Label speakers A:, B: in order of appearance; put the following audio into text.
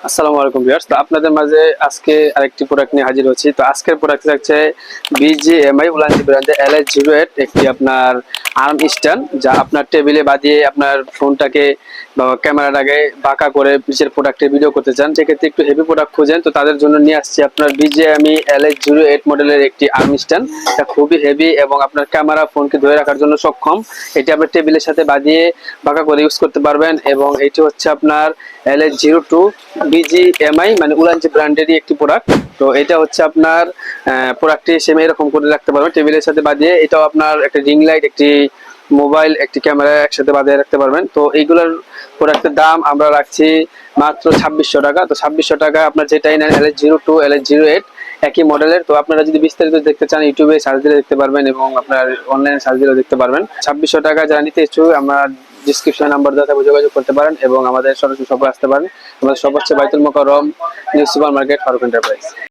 A: আসসালামু আলাইকুম ভিউয়ার্স, তো আপনাদের মাঝে আজকে আরেকটি প্রোডাক্ট নিয়ে হাজির হচ্ছি। তো আজকের প্রোডাক্ট থাকছে বিজিএমআই উলানজি ব্র্যান্ডের LH08 একটি আপনার আর্ম স্ট্যান্ড, যা আপনার টেবিলে বাঁধিয়ে আপনার ফোনটাকে বা ক্যামেরাটাকে বাঁকা করে নিচের প্রোডাক্টে ভিডিও করতে চান, সেক্ষেত্রে একটু হেভি প্রোডাক্ট খুঁজেন, তো তাদের জন্য নিয়ে আসছি আপনার বিজিএমআই LH08 মডেলের একটি আর্ম স্ট্যান্ড। এটা খুবই হেভি এবং আপনার ক্যামেরা ফোনকে ধরে রাখার জন্য সক্ষম। এটি আপনার টেবিলের সাথে বাঁধিয়ে বাঁকা করে ইউজ করতে পারবেন এবং এটি হচ্ছে আপনার LH02 বিজিএমআই মানে উলানজি ব্র্যান্ডেরই একটি প্রোডাক্ট। তো এটা হচ্ছে আপনার প্রোডাক্টটি সেম এরকম করে রাখতে পারবেন টেবিলের সাথে বাঁধিয়ে। এটাও আপনার একটা রিং লাইট, একটি মোবাইল, একটি ক্যামেরা একসাথে বাঁধিয়ে রাখতে পারবেন। তো এইগুলোর প্রোডাক্টের দাম আমরা রাখছি মাত্র 2600 টাকা। তো 2600 টাকা আপনার যেটাই নেন LH02 LH08 একই মডেলের। তো আপনারা যদি বিস্তারিত দেখতে চান ইউটিউবে সার্চ দিলে দেখতে পারবেন এবং আপনার অনলাইনে সার্চ দিলেও দেখতে পারবেন। 2600 টাকা যারা নিতে ইচ্ছুক আমার ডিসক্রিপশনে নাম্বার দেওয়া থাকবে, যোগাযোগ করতে পারেন এবং আমাদের সরাসরি শপে আসতে পারেন। আমাদের শপ হচ্ছে Baitul Mukarram new super market, Faruk enterprise.